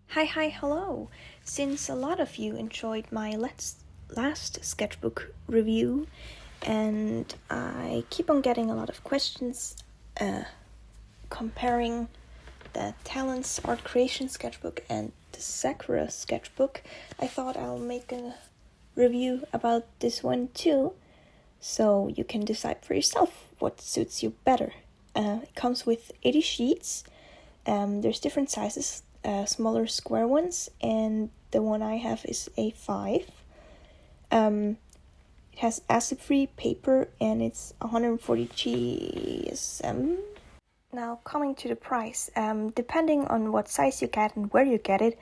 Hello. Since a lot of you enjoyed my last sketchbook review, and I keep on getting a lot of questions comparing the Talens Art Creation Sketchbook and the Sakura Sketchbook, I thought I'll make a review about this one too, so you can decide for yourself what suits you better. It comes with 80 sheets. There's different sizes. Smaller square ones, and the one I have is A5. It has acid-free paper and it's 140 GSM. Now, coming to the price, depending on what size you get and where you get it,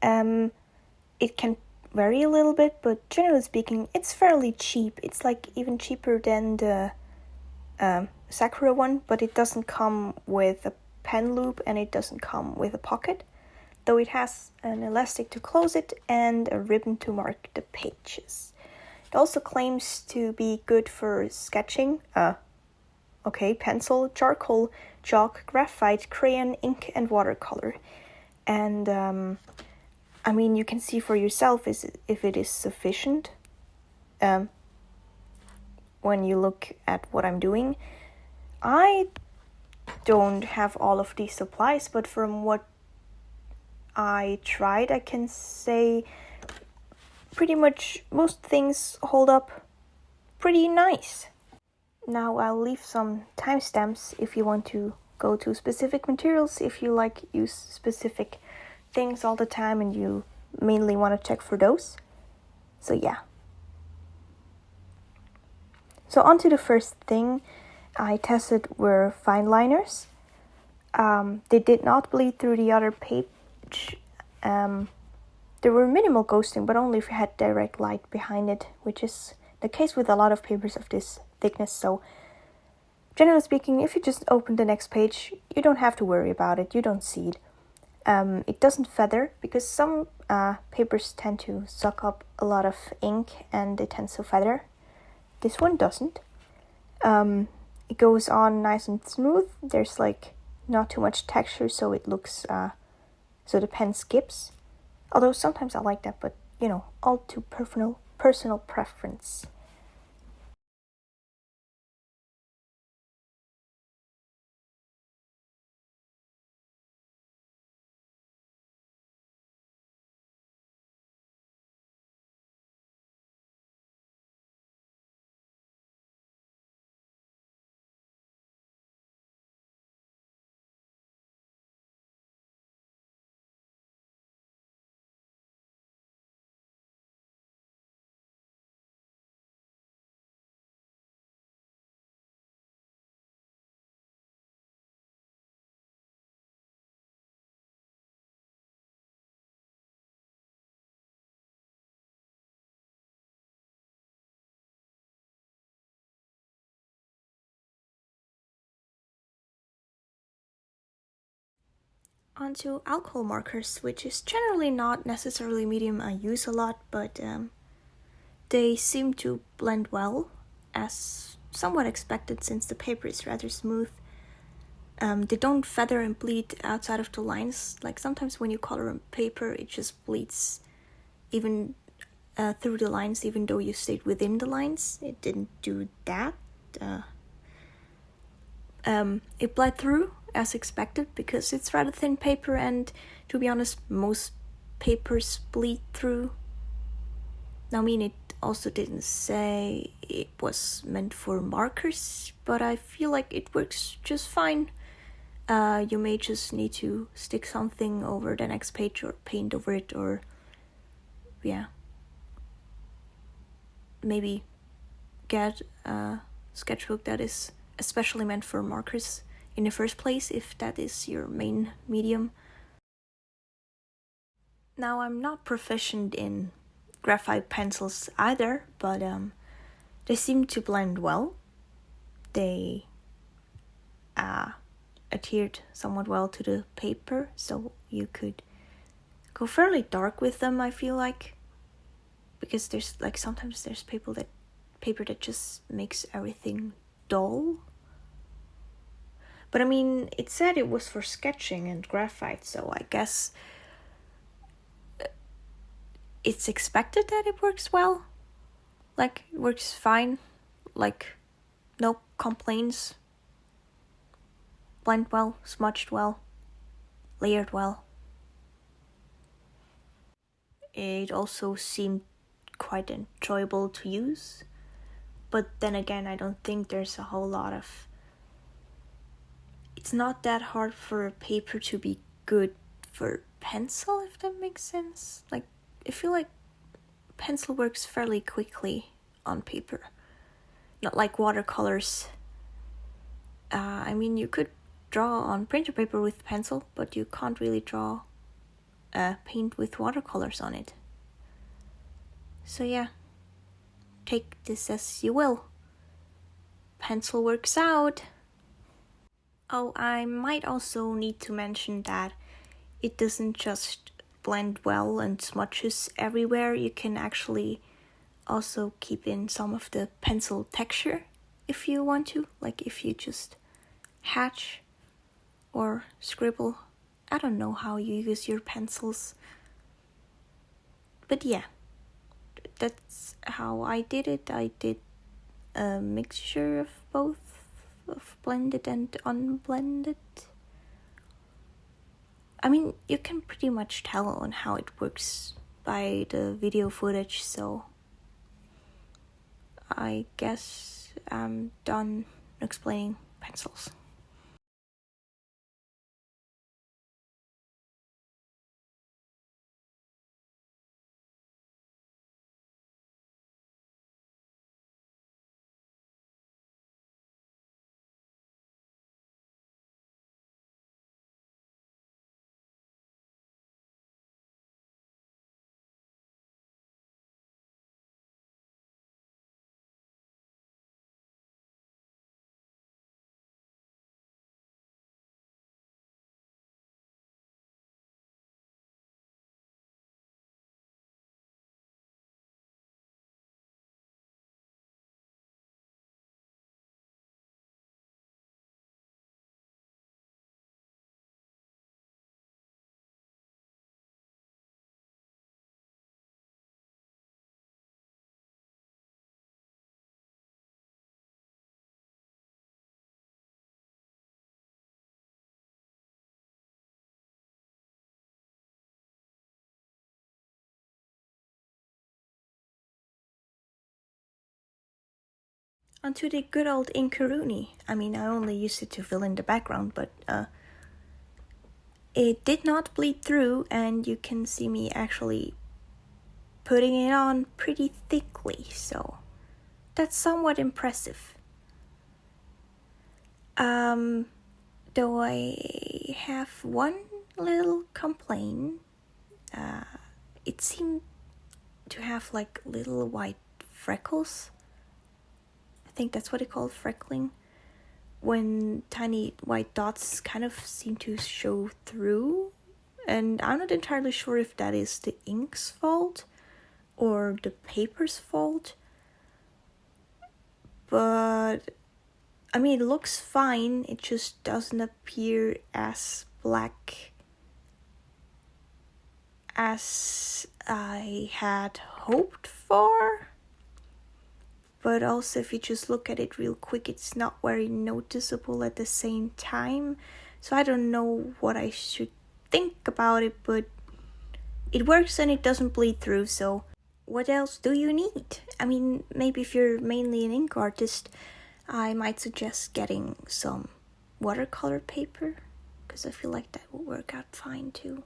it can vary a little bit, but generally speaking, it's fairly cheap. It's like even cheaper than the Sakura one, but it doesn't come with a pen loop and it doesn't come with a pocket, though it has an elastic to close it and a ribbon to mark the pages. It also claims to be good for sketching. Pencil, charcoal, chalk, graphite, crayon, ink, and watercolor. And you can see for yourself if it is sufficient. When you look at what I'm doing, I don't have all of these supplies, but from what I tried, I can say pretty much most things hold up pretty nice. Now I'll leave some timestamps if you want to go to specific materials, if you use specific things all the time and you mainly want to check for those. So yeah. So on to the first thing I tested were fine liners. They did not bleed through the other page. There were minimal ghosting, but only if you had direct light behind it, which is the case with a lot of papers of this thickness. So generally speaking, if you just open the next page, you don't have to worry about it. You don't see it. It doesn't feather because some papers tend to suck up a lot of ink and they tend to feather. This one doesn't. It goes on nice and smooth. There's not too much texture, so it looks so the pen skips. Although sometimes I like that, but all to personal preference. Onto alcohol markers, which is generally not necessarily a medium I use a lot, but they seem to blend well, as somewhat expected since the paper is rather smooth. They don't feather and bleed outside of the lines. Like sometimes when you color on paper, it just bleeds even through the lines, even though you stayed within the lines. It didn't do that. It bled through as expected because it's rather thin paper, and to be honest, most papers bleed through. Now, it also didn't say it was meant for markers, but I feel like it works just fine. You may just need to stick something over the next page or paint over it, or maybe get a sketchbook that is especially meant for markers in the first place, if that is your main medium. Now, I'm not proficient in graphite pencils either, but they seem to blend well. They adhered somewhat well to the paper, so you could go fairly dark with them, I feel like, because there's sometimes there's paper that just makes everything dull. But it said it was for sketching and graphite, so I guess it's expected that it works well. Like, it works fine. Like, no complaints. Blend well, smudged well, layered well. It also seemed quite enjoyable to use. But then again, I don't think there's a whole lot of... It's not that hard for a paper to be good for pencil, if that makes sense. Like, I feel like pencil works fairly quickly on paper. Not like watercolors. I mean, you could draw on printer paper with pencil, but you can't really draw paint with watercolors on it. So yeah, take this as you will. Pencil works out. Oh, I might also need to mention that it doesn't just blend well and smudges everywhere. You can actually also keep in some of the pencil texture if you want to. Like if you just hatch or scribble. I don't know how you use your pencils. But yeah, that's how I did it. I did a mixture of both, of blended and unblended. I mean, you can pretty much tell on how it works by the video footage, so I guess I'm done explaining pencils. Onto the good old Inkaruni. I mean, I only used it to fill in the background, but it did not bleed through, and you can see me actually putting it on pretty thickly, so that's somewhat impressive. Though I have one little complaint. It seemed to have like little white freckles. I think that's what they call freckling. When tiny white dots kind of seem to show through. And I'm not entirely sure if that is the ink's fault or the paper's fault. But I mean, it looks fine. It just doesn't appear as black as I had hoped for. But also, if you just look at it real quick, it's not very noticeable at the same time. So I don't know what I should think about it, but it works and it doesn't bleed through, so what else do you need? I mean, maybe if you're mainly an ink artist, I might suggest getting some watercolor paper, because I feel like that will work out fine too.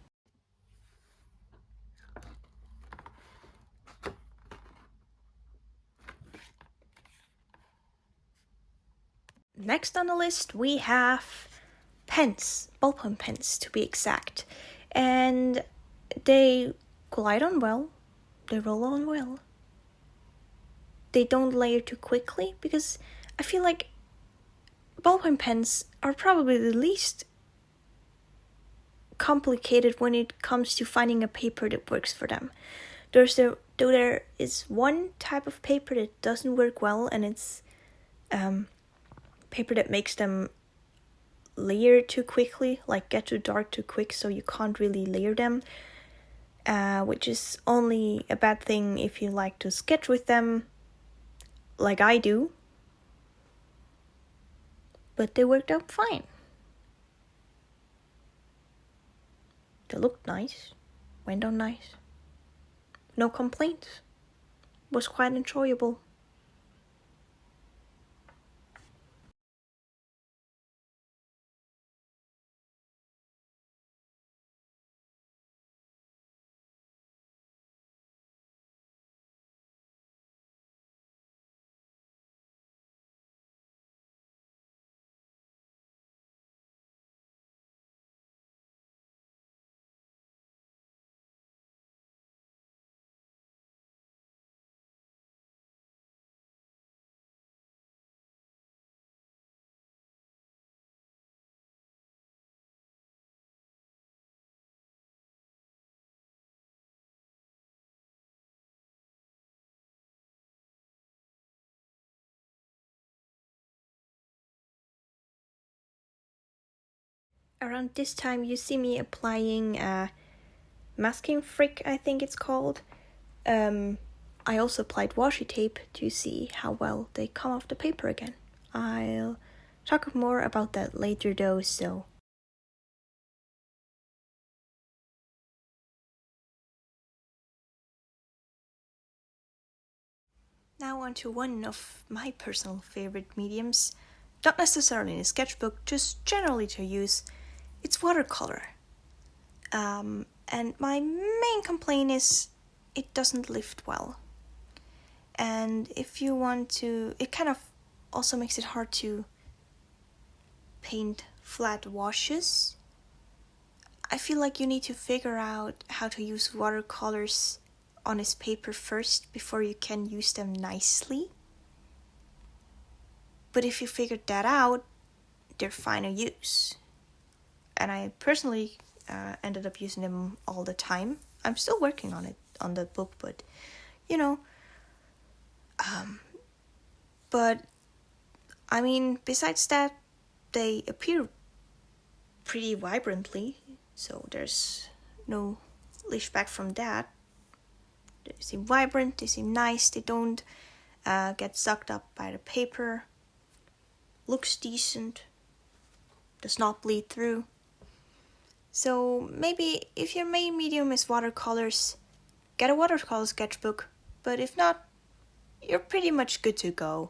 Next on the list we have pens, ballpoint pens to be exact, and they glide on well, they roll on well, they don't layer too quickly, because I feel like ballpoint pens are probably the least complicated when it comes to finding a paper that works for them. Though there is one type of paper that doesn't work well, and it's paper that makes them layer too quickly, like get too dark too quick, so you can't really layer them. which is only a bad thing if you like to sketch with them, like I do. But they worked out fine. They looked nice, went on nice. No complaints. Was quite enjoyable. Around this time you see me applying masking frick, I think it's called. I also applied washi tape to see how well they come off the paper again. I'll talk more about that later though, so... Now on to one of my personal favorite mediums. Not necessarily in a sketchbook, just generally to use. It's watercolor. And my main complaint is it doesn't lift well. And if you want to, it kind of also makes it hard to paint flat washes. I feel like you need to figure out how to use watercolors on this paper first before you can use them nicely. But if you figured that out, they're fine to use. And I personally ended up using them all the time. I'm still working on it, on the book, but you know. But I mean, besides that, they appear pretty vibrantly, so there's no pushback from that. They seem vibrant, they seem nice, they don't get sucked up by the paper. Looks decent, does not bleed through. So maybe if your main medium is watercolors, get a watercolor sketchbook, but if not, you're pretty much good to go.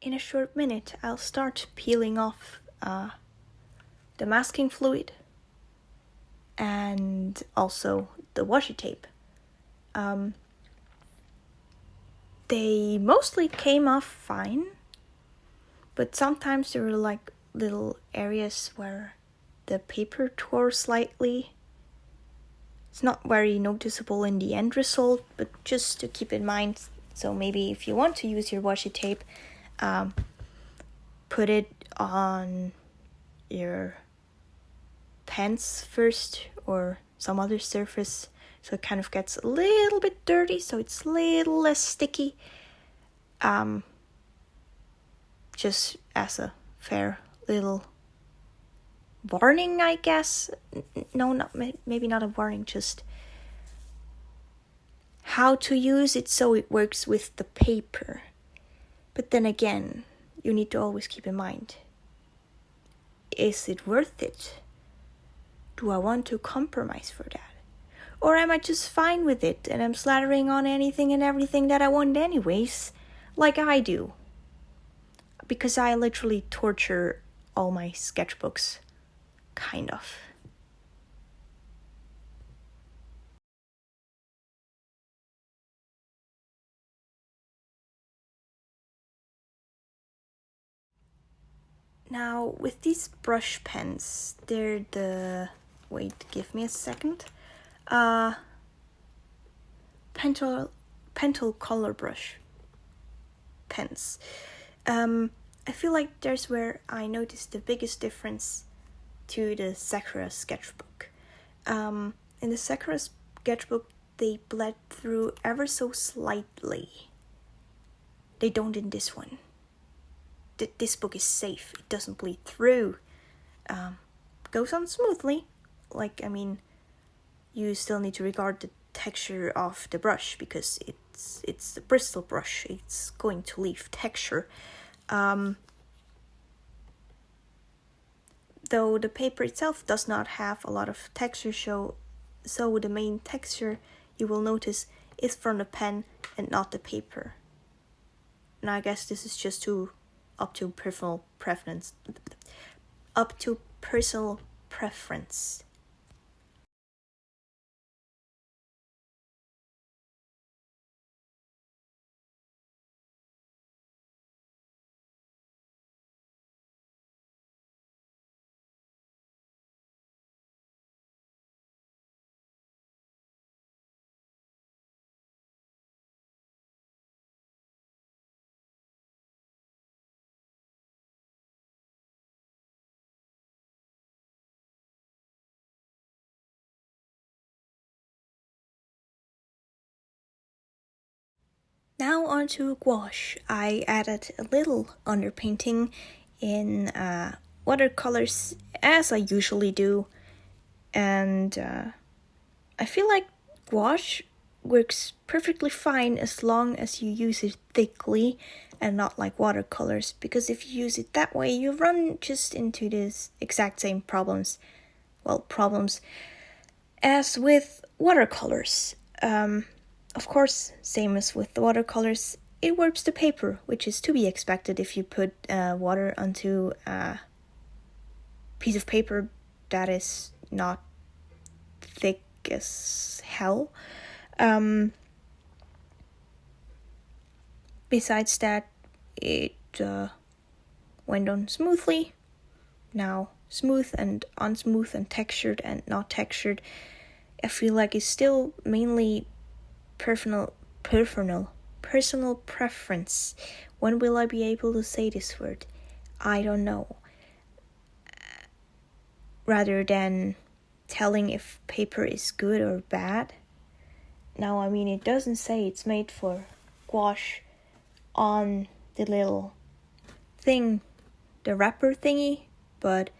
In a short minute, I'll start peeling off the masking fluid and also the washi tape. They mostly came off fine, but sometimes there were like little areas where the paper tore slightly. It's not very noticeable in the end result, but just to keep in mind. So maybe if you want to use your washi tape, put it on your pens first or some other surface, so it kind of gets a little bit dirty, so it's a little less sticky. Just as a fair little warning, I guess. No, maybe not a warning, just how to use it so it works with the paper. But then again, you need to always keep in mind, is it worth it? Do I want to compromise for that? Or am I just fine with it and I'm slathering on anything and everything that I want anyways, like I do? Because I literally torture all my sketchbooks, kind of. Now, with these brush pens, they're the... Wait, give me a second. Pentel color brush pens. I feel like there's where I noticed the biggest difference to the Sakura sketchbook. In the Sakura sketchbook, they bled through ever so slightly. They don't in this one. This book is safe. It doesn't bleed through. Goes on smoothly. Like, I mean, you still need to regard the texture of the brush because it's the bristle brush. It's going to leave texture. Though the paper itself does not have a lot of texture, so the main texture you will notice is from the pen and not the paper. And I guess this is just up to personal preference. Now onto gouache. I added a little underpainting in watercolors as I usually do, and I feel like gouache works perfectly fine as long as you use it thickly and not like watercolors, because if you use it that way you run just into this exact same problems as with watercolors. Of course, same as with the watercolors, it warps the paper, which is to be expected if you put water onto a piece of paper that is not thick as hell. Besides that, it went on smoothly. Now, smooth and unsmooth and textured and not textured, I feel like it's still mainly personal preference. When will I be able to say this word? I don't know. Rather than telling if paper is good or bad. Now, I mean, it doesn't say it's made for gouache on the little thing, the wrapper thingy, but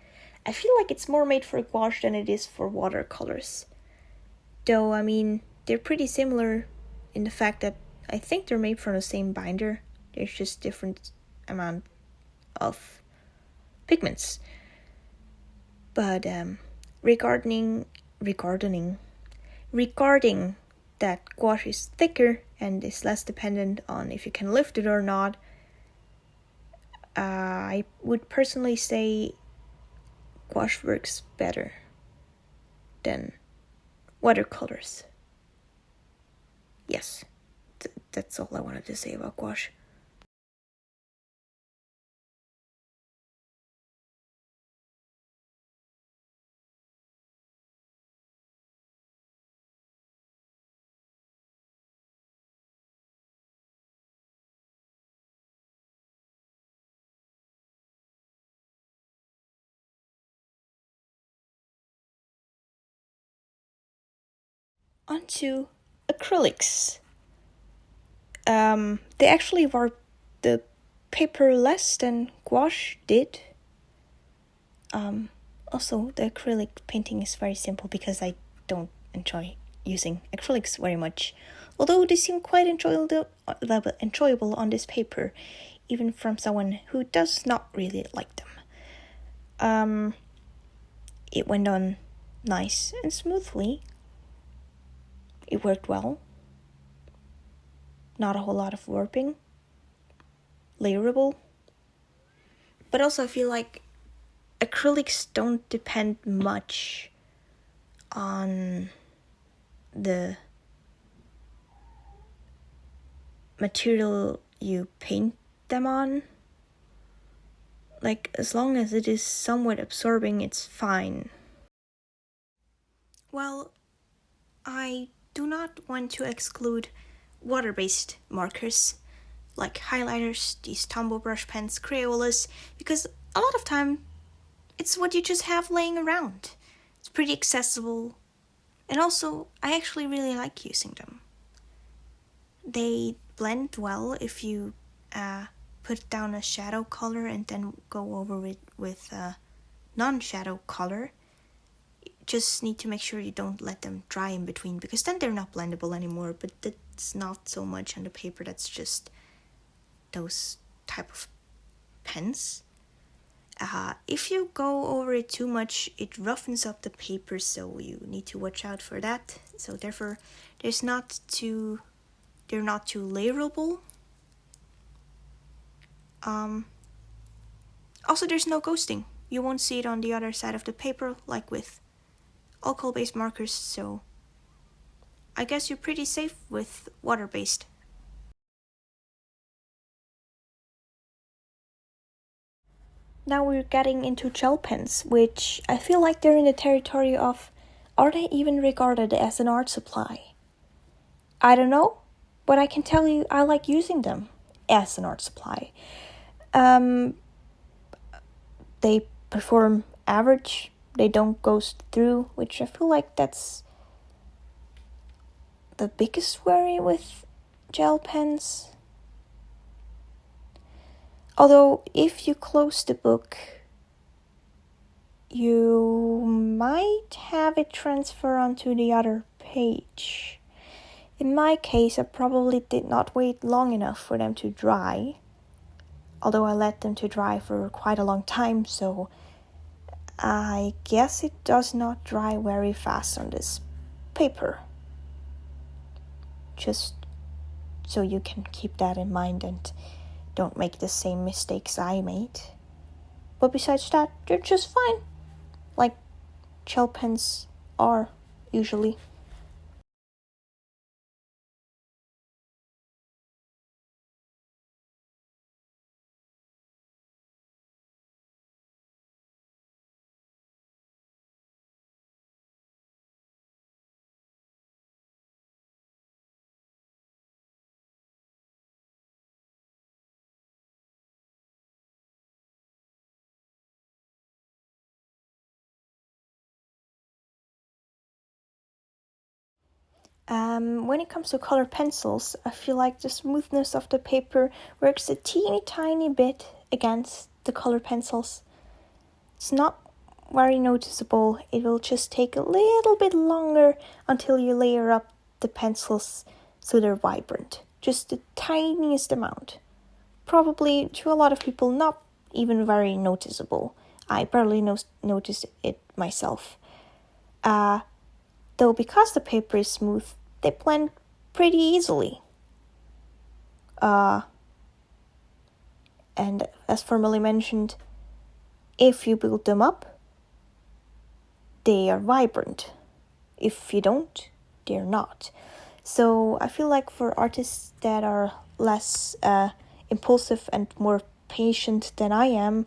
I feel like it's more made for gouache than it is for watercolors. Though, I mean, they're pretty similar in the fact that I think they're made from the same binder. There's just different amount of pigments. But regarding that gouache is thicker and is less dependent on if you can lift it or not, I would personally say gouache works better than watercolors. Yes, that's all I wanted to say about gouache. onto acrylics. They actually warp the paper less than gouache did. Also, the acrylic painting is very simple because I don't enjoy using acrylics very much. Although they seem quite enjoyable on this paper, even from someone who does not really like them. It went on nice and smoothly. It worked well. Not a whole lot of warping. Layerable. But also I feel like acrylics don't depend much on the material you paint them on. Like, as long as it is somewhat absorbing, it's fine. Well, I do not want to exclude water-based markers, like highlighters, these tumble brush pens, Crayolas, because a lot of time it's what you just have laying around. It's pretty accessible, and also I actually really like using them. They blend well if you put down a shadow color and then go over it with non-shadow color. You just need to make sure you don't let them dry in between, because then they're not blendable anymore, but that's not so much on the paper. That's just those type of pens. If you go over it too much, it roughens up the paper, so you need to watch out for that. So therefore, they're not too layerable. Also, there's no ghosting. You won't see it on the other side of the paper, like with alcohol-based markers, so I guess you're pretty safe with water-based. Now we're getting into gel pens, which I feel like they're in the territory of, are they even regarded as an art supply? I don't know, but I can tell you I like using them as an art supply. They perform average, they don't ghost through, which I feel like that's the biggest worry with gel pens. Although, if you close the book, you might have it transfer onto the other page. In my case, I probably did not wait long enough for them to dry. Although I let them to dry for quite a long time, so I guess it does not dry very fast on this paper. Just so you can keep that in mind and don't make the same mistakes I made. But besides that, they're just fine. Like gel pens are usually. When it comes to color pencils, I feel like the smoothness of the paper works a teeny tiny bit against the color pencils. It's not very noticeable. It will just take a little bit longer until you layer up the pencils so they're vibrant. Just the tiniest amount. Probably to a lot of people not even very noticeable. I barely noticed it myself. Though because the paper is smooth, they blend pretty easily. And as formerly mentioned, if you build them up, they are vibrant. If you don't, they're not. So I feel like for artists that are less impulsive and more patient than I am,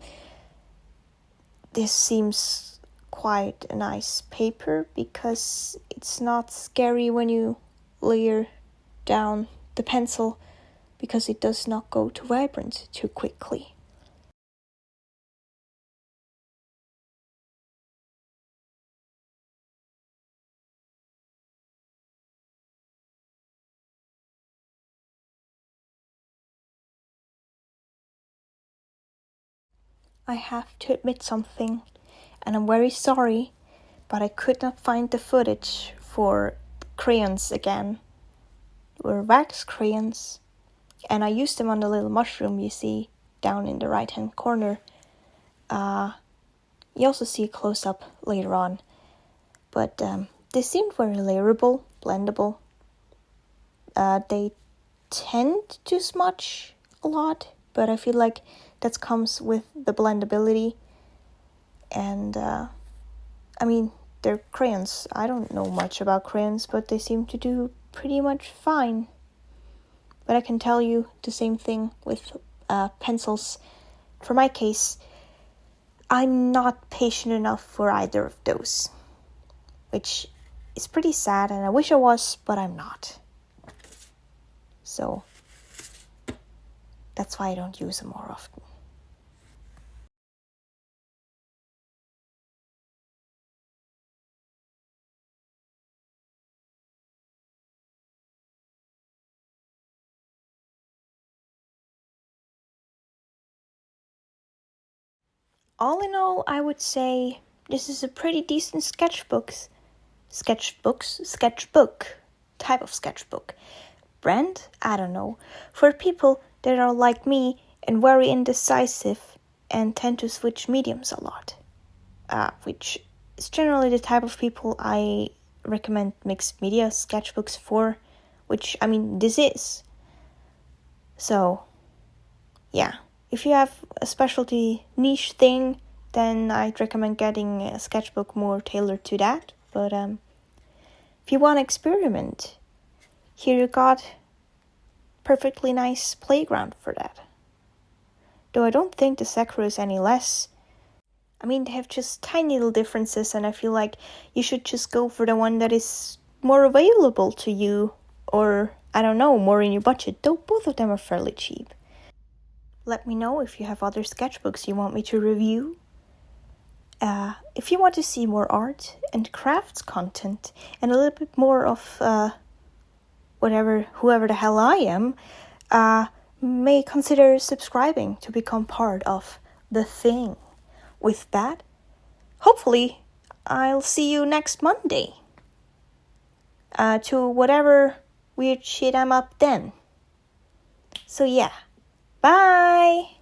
this seems quite a nice paper because it's not scary when you layer down the pencil, because it does not go too vibrant too quickly. I have to admit something, and I'm very sorry, but I could not find the footage for crayons again. Were wax crayons, and I used them on the little mushroom you see down in the right hand corner. You also see a close-up later on, but they seemed very layerable, blendable. They tend to smudge a lot, but I feel like that comes with the blendability. And I mean, they're crayons. I don't know much about crayons, but they seem to do pretty much fine. But I can tell you the same thing with pencils. For my case, I'm not patient enough for either of those, which is pretty sad, and I wish I was, but I'm not. So that's why I don't use them more often. All in all, I would say this is a pretty decent sketchbook type of sketchbook. Brand? I don't know. For people that are like me and very indecisive and tend to switch mediums a lot, which is generally the type of people I recommend mixed media sketchbooks for, which, I mean, this is. So, yeah. If you have a specialty niche thing, then I'd recommend getting a sketchbook more tailored to that. But if you want to experiment, here you got perfectly nice playground for that. Though I don't think the Sakura is any less. I mean, they have just tiny little differences, and I feel like you should just go for the one that is more available to you, or, I don't know, more in your budget, though both of them are fairly cheap. Let me know if you have other sketchbooks you want me to review. If you want to see more art and crafts content and a little bit more of whoever the hell I am, may consider subscribing to become part of the thing. With that, hopefully I'll see you next Monday. To whatever weird shit I'm up then. So yeah. Bye!